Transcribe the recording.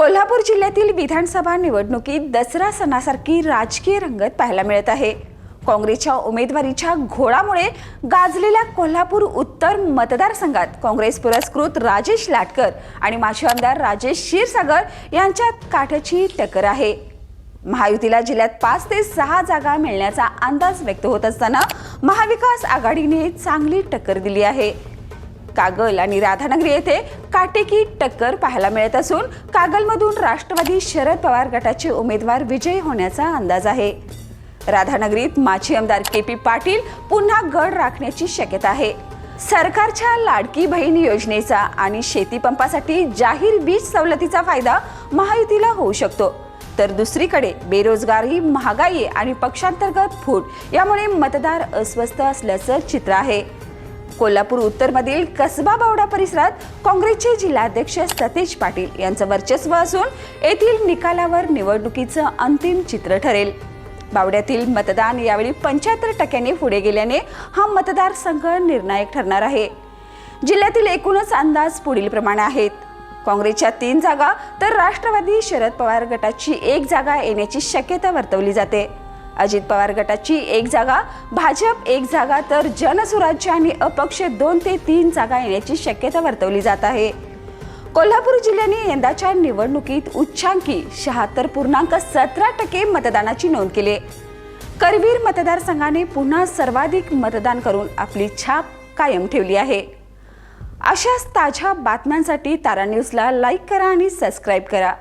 कोल्हापूर जिल्ह्यातील विधानसभा निवडणुकीत दसरा सणासारखी राजकीय रंगत पाहायला मिळत आहे। काँग्रेसच्या उमेदवारीच्या घोळामुळे गाजलेल्या कोल्हापूर उत्तर मतदारसंघात काँग्रेस पुरस्कृत राजेश लाटकर आणि माजी आमदार राजेश क्षीरसागर यांच्यात काठची टक्कर आहे। महायुतीला जिल्ह्यात 5 ते 6 जागा मिळण्याचा अंदाज व्यक्त होत असताना महाविकास आघाडीने चांगली टक्कर दिली आहे। कागल आणि राधानगरी येथे काटेकी टक्कर पाहायला मिळत असून कागलमधून राष्ट्रवादी शरद पवार गटाचे उमेदवार विजयी होण्याचा अंदाज आहे। राधानगरीत माजी आमदार के.पी. पाटील पुन्हा गड राखण्याची शक्यता आहे। सरकारच्या लाडकी बहीण योजनेचा आणि शेती पंपासाठी जाहीर वीज सवलतीचा फायदा महायुतीला होऊ शकतो, तर दुसरीकडे बेरोजगारी, महागाई आणि पक्षांतर्गत फूट यामुळे मतदार अस्वस्थ असल्याचं चित्र आहे। कोल्हापूर उत्तरमधील कसबा बावडा परिसरात काँग्रेसचे जिल्हाध्यक्ष सतेज पाटील यांचं वर्चस्व असून येथील निकालावर निवडणुकीचं अंतिम चित्र ठरेल। बावड्यातील मतदान यावेळी 75% पुढे गेल्याने हा मतदारसंघ निर्णायक ठरणार आहे। जिल्ह्यातील एकूणच अंदाज पुढील प्रमाणे आहेत। काँग्रेसच्या 3 जागा तर राष्ट्रवादी शरद पवार गटाची 1 जागा येण्याची शक्यता वर्तवली जाते। अजित पवार गटाची 1 जागा, भाजप 1 जागा तर जनसुराज्य आणि अपक्ष 2 ते 3 जागा येण्याची शक्यता वर्तवली जात आहे। कोल्हापूर जिल्ह्याने यंदाच्या निवडणुकीत उच्चांकी 76.17% मतदानाची नोंद केली। करवीर मतदारसंघाने पुन्हा सर्वाधिक मतदान करून आपली छाप कायम ठेवली आहे। अशाच ताज्या बातम्यांसाठी तारा न्यूजला लाईक करा आणि सबस्क्राईब करा।